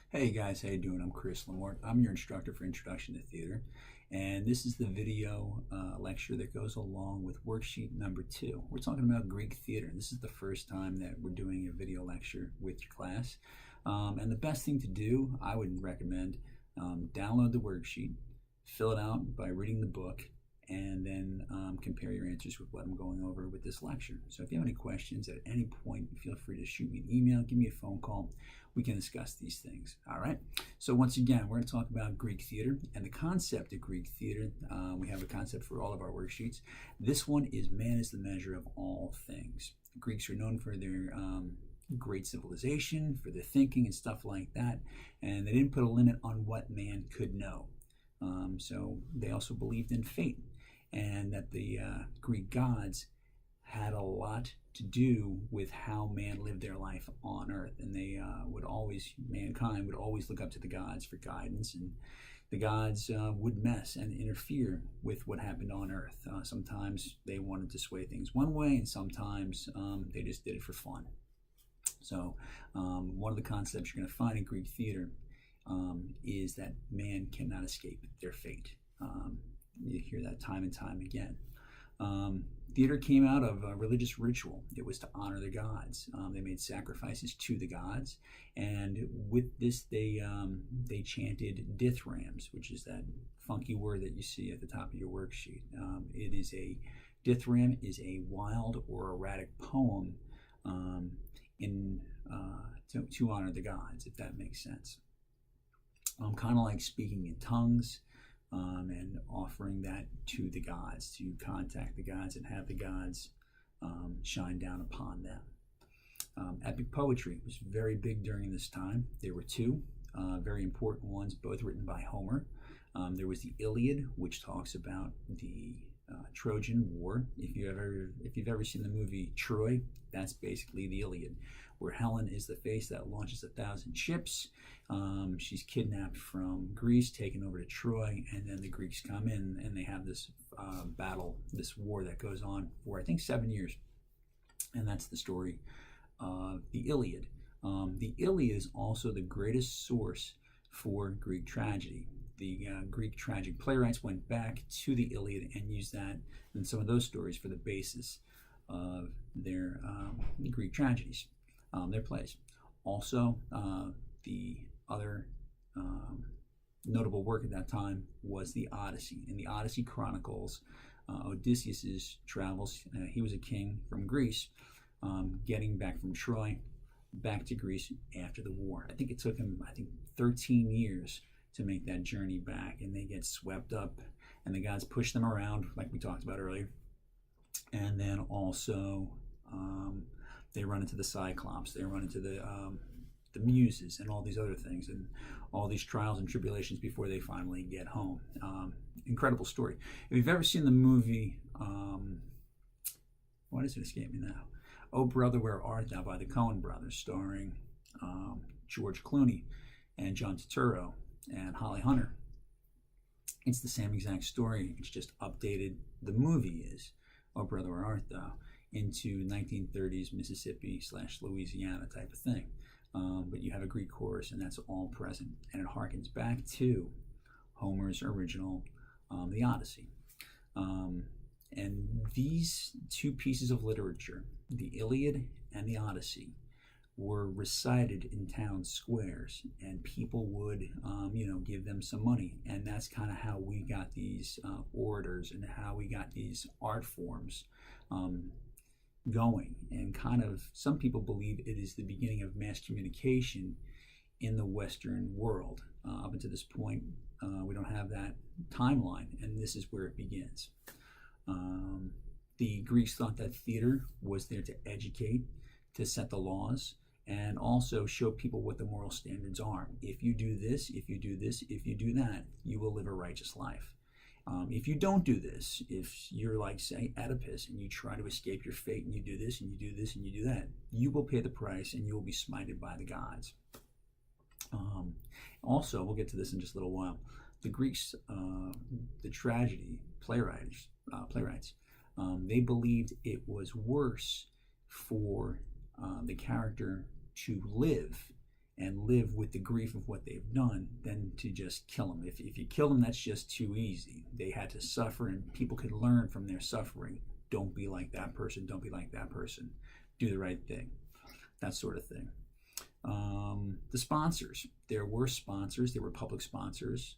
Hey guys, how you doing? I'm Chris Lamort. I'm your instructor for Introduction to Theater, and this is the video lecture that goes along with worksheet number 2. We're talking about Greek theater. This is the first time that we're doing a video lecture with your class, and the best thing to do, I would recommend, download the worksheet, fill it out by reading the book, and then compare your answers with what I'm going over with this lecture. So if you have any questions at any point, feel free to shoot me an email, give me a phone call. We can discuss these things. All right. So once again, we're going to talk about Greek theater and the concept of Greek theater. We have a concept for all of our worksheets. This one is man is the measure of all things. The Greeks are known for their great civilization, for their thinking and stuff like that, and they didn't put a limit on what man could know. So they also believed in fate, and that the Greek gods had a lot to do with how man lived their life on earth, and they mankind would always look up to the gods for guidance, and the gods would mess and interfere with what happened on earth. Sometimes they wanted to sway things one way, and sometimes they just did it for fun. So one of the concepts you're going to find in Greek theater is that man cannot escape their fate. You hear that time and time again. Theater came out of a religious ritual. It was to honor the gods. They made sacrifices to the gods, and with this, they chanted dithyrambics, which is that funky word that you see at the top of your worksheet. Dithyramb is a wild or erratic poem to honor the gods, if that makes sense. Kind of like speaking in tongues. And offering that to the gods, to contact the gods and have the gods shine down upon them. Epic poetry was very big during this time. There were two very important ones, both written by Homer. There was the Iliad, which talks about the Trojan War. If you've ever seen the movie Troy, that's basically the Iliad, where Helen is the face that launches 1,000 ships. She's kidnapped from Greece, taken over to Troy, and then the Greeks come in and they have this battle, this war that goes on for I think 7 years, and that's the story of the Iliad. The Iliad is also the greatest source for Greek tragedy. The Greek tragic playwrights went back to the Iliad and used that and some of those stories for the basis of their Greek tragedies, their plays. Also, the other notable work at that time was the Odyssey. In the Odyssey chronicles Odysseus's travels. He was a king from Greece, getting back from Troy back to Greece after the war. I think it took him 13 years to make that journey back, and they get swept up, and the gods push them around, like we talked about earlier. And then also they run into the Cyclops, they run into the Muses, and all these other things, and all these trials and tribulations before they finally get home. Incredible story. If you've ever seen the movie, why does it escape me now? Oh Brother, Where Art Thou, by the Coen brothers, starring George Clooney and John Turturro and Holly Hunter. It's the same exact story. It's just updated. The movie is Oh Brother, Where Art Thou into 1930s Mississippi / Louisiana type of thing. But you have a Greek chorus, and that's all present, and it harkens back to Homer's original, the Odyssey. And these two pieces of literature, the Iliad and the Odyssey, were recited in town squares, and people would, give them some money, and that's kind of how we got these orators and how we got these art forms going. And kind of, some people believe it is the beginning of mass communication in the Western world. Up until this point, we don't have that timeline, and this is where it begins. The Greeks thought that theater was there to educate, to set the laws, and also show people what the moral standards are. If you do this, if you do this, if you do that, you will live a righteous life. If you don't do this, if you're like, say, Oedipus, and you try to escape your fate, and you do this, and you do this, and you do that, you will pay the price, and you will be smited by the gods. Also, we'll get to this in just a little while, the Greeks, the tragedy playwrights, they believed it was worse for the character to live and live with the grief of what they've done than to just kill them. If you kill them, that's just too easy. They had to suffer, and people could learn from their suffering. Don't be like that person. Don't be like that person. Do the right thing. That sort of thing. The sponsors. There were sponsors. There were public sponsors,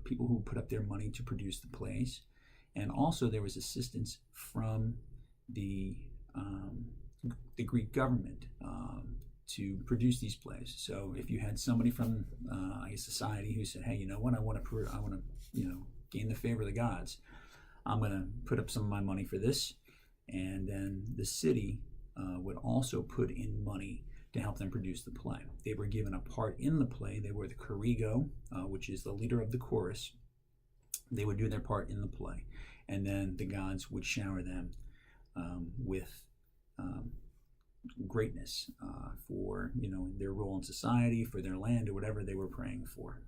people who put up their money to produce the plays. And also there was assistance from the Greek government to produce these plays. So if you had somebody from society who said, hey, you know what, I want to gain the favor of the gods, I'm going to put up some of my money for this. And then the city would also put in money to help them produce the play. They were given a part in the play. They were the chorigo, which is the leader of the chorus. They would do their part in the play. And then the gods would shower them with greatness for their role in society, for their land, or whatever they were praying for.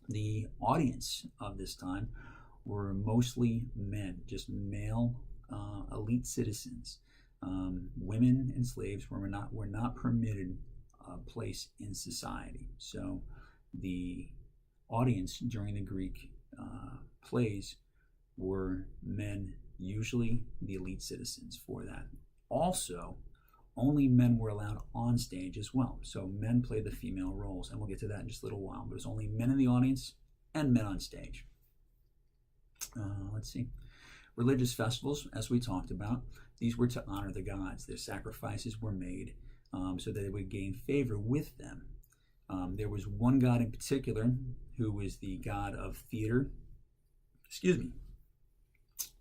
The audience of this time were mostly men, just male elite citizens. Women and slaves were not permitted a place in society. So the audience during the Greek plays were men, usually the elite citizens for that. Also, only men were allowed on stage as well. So men played the female roles, and we'll get to that in just a little while. But it's only men in the audience and men on stage. Let's see. Religious festivals, as we talked about, these were to honor the gods. Their sacrifices were made so that they would gain favor with them. There was one god in particular who was the god of theater.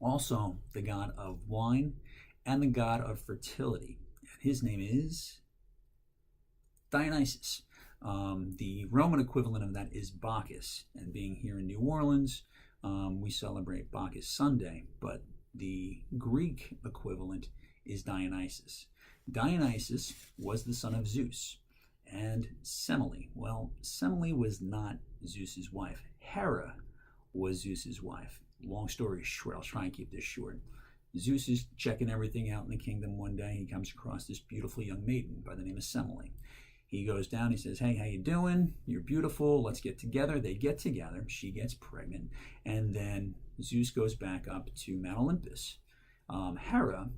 Also the god of wine and the god of fertility. And his name is Dionysus. The Roman equivalent of that is Bacchus. And being here in New Orleans, we celebrate Bacchus Sunday, but the Greek equivalent is Dionysus. Dionysus was the son of Zeus and Semele. Well, Semele was not Zeus's wife. Hera was Zeus's wife. Long story short, I'll try and keep this short. Zeus is checking everything out in the kingdom one day. He comes across this beautiful young maiden by the name of Semele. He goes down, he says, hey, how you doing? You're beautiful, let's get together. They get together, she gets pregnant, and then Zeus goes back up to Mount Olympus. Hera,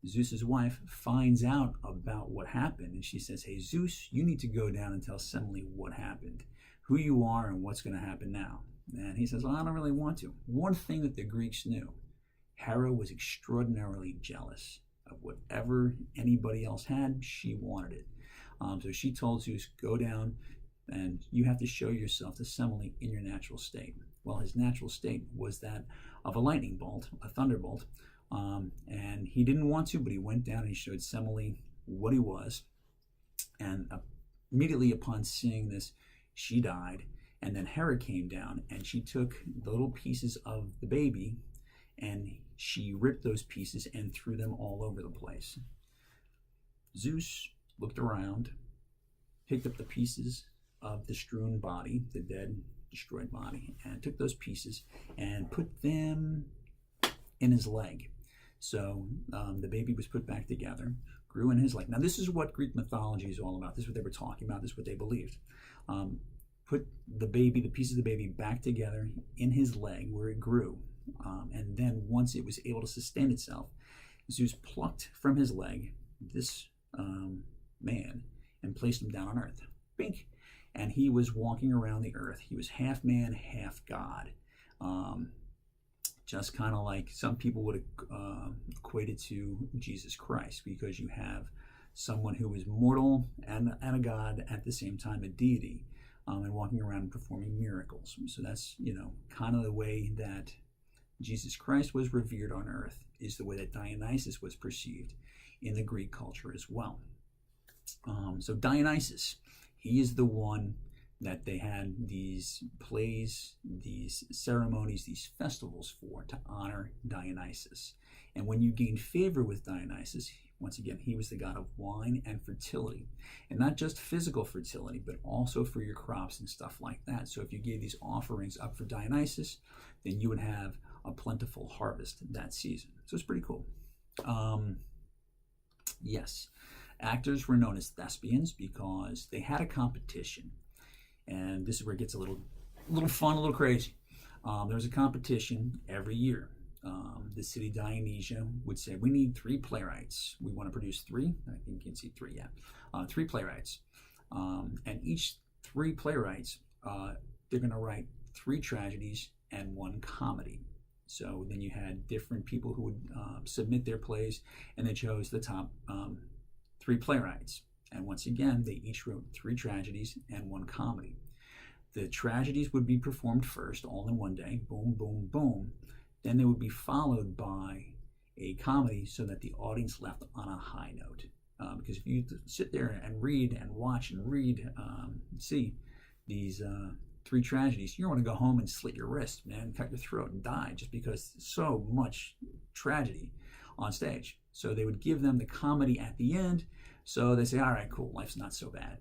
Zeus's wife, finds out about what happened, and she says, hey, Zeus, you need to go down and tell Semele what happened, who you are and what's going to happen now. And he says, well, I don't really want to. One thing that the Greeks knew, Hera was extraordinarily jealous of whatever anybody else had, she wanted it. So she told Zeus, go down and you have to show yourself to Semele in your natural state. Well, his natural state was that of a lightning bolt, a thunderbolt. And he didn't want to, but he went down and he showed Semele what he was. And immediately upon seeing this, she died. And then Hera came down and she took the little pieces of the baby and she ripped those pieces and threw them all over the place. Zeus looked around, picked up the pieces of the strewn body, the dead, destroyed body, and took those pieces and put them in his leg. So the baby was put back together, grew in his leg. Now this is what Greek mythology is all about. This is what they were talking about. This is what they believed. Put the baby, the pieces of the baby back together in his leg where it grew. And then once it was able to sustain itself, Zeus plucked from his leg this man and placed him down on earth. Bink. And he was walking around the earth. He was half man, half God. Just kind of like some people would equate it to Jesus Christ, because you have someone who is mortal and a God at the same time, a deity, and walking around and performing miracles. So that's, kind of the way that Jesus Christ was revered on earth, is the way that Dionysus was perceived in the Greek culture as well. So Dionysus, he is the one that they had these plays, these ceremonies, these festivals for, to honor Dionysus. And when you gained favor with Dionysus, once again, he was the god of wine and fertility. And not just physical fertility, but also for your crops and stuff like that. So if you gave these offerings up for Dionysus, then you would have a plentiful harvest that season. So it's pretty cool. Yes. Actors were known as thespians because they had a competition, and this is where it gets a little fun, a little crazy. There was a competition every year. The city Dionysia would say, we need 3 playwrights. We want to produce 3. I think you can see 3, yeah. 3 playwrights. And each 3 playwrights, they're going to write 3 tragedies and 1 comedy. So then you had different people who would submit their plays, and they chose the top 3 playwrights. And once again, they each wrote 3 tragedies and 1 comedy. The tragedies would be performed first, all in one day, boom, boom, boom. Then they would be followed by a comedy so that the audience left on a high note. Because if you sit there and read and watch and read, see these 3 tragedies, you don't want to go home and slit your wrist, man, cut your throat and die just because so much tragedy on stage. So they would give them the comedy at the end. So they say, all right, cool, life's not so bad.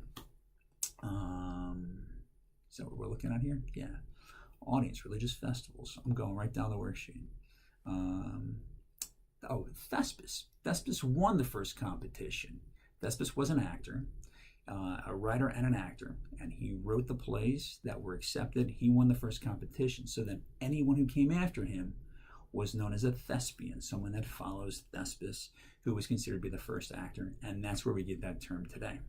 Is that what we're looking at here? Yeah. Audience, religious festivals. I'm going right down the worksheet. Thespis. Thespis won the first competition. Thespis was an actor, a writer and an actor, and he wrote the plays that were accepted. He won the first competition, so then anyone who came after him was known as a thespian, someone that follows Thespis, who was considered to be the first actor, and that's where we get that term today.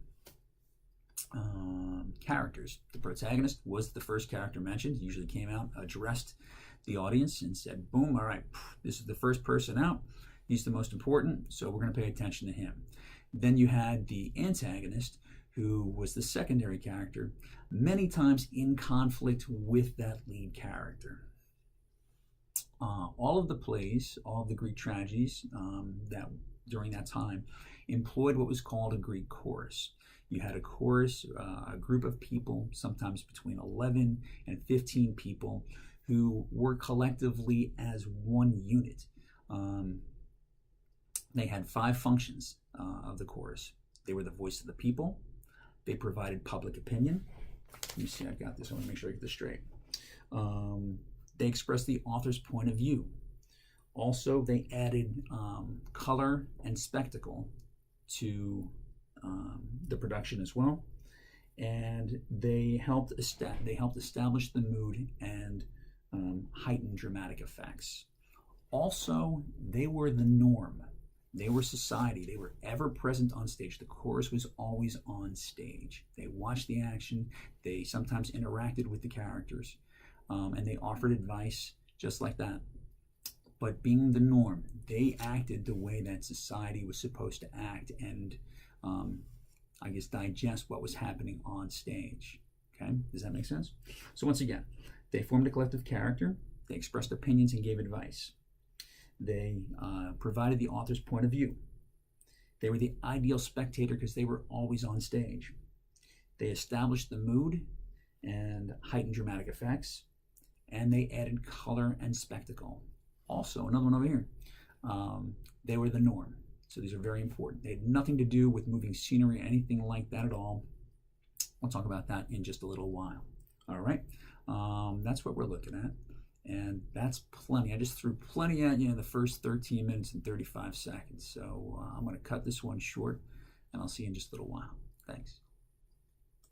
Characters. The protagonist was the first character mentioned. He usually came out, addressed the audience, and said, boom, all right, this is the first person out. He's the most important, so we're going to pay attention to him. Then you had the antagonist, who was the secondary character, many times in conflict with that lead character. All of the plays, all of the Greek tragedies that during that time employed what was called a Greek chorus. You had a chorus, a group of people, sometimes between 11 and 15 people, who work collectively as one unit. They had 5 functions of the chorus. They were the voice of the people. They provided public opinion. Let me see, I've got this. I want to make sure I get this straight. They expressed the author's point of view. Also, they added color and spectacle to the production as well, and they helped establish the mood and heighten dramatic effects. Also, they were the norm. They were society. They were ever present on stage. The chorus was always on stage. They watched the action. They sometimes interacted with the characters, and they offered advice just like that. But being the norm, they acted the way that society was supposed to act and I guess digest what was happening on stage. Okay, does that make sense? So once again, they formed a collective character. They expressed opinions and gave advice. They provided the author's point of view. They were the ideal spectator because they were always on stage. They established the mood and heightened dramatic effects, and they added color and spectacle. Also, another one over here. They were the norm. So these are very important. They had nothing to do with moving scenery, anything like that at all. We'll talk about that in just a little while. All right. That's what we're looking at. And that's plenty. I just threw plenty at you in the first 13 minutes and 35 seconds. So I'm going to cut this one short, and I'll see you in just a little while. Thanks.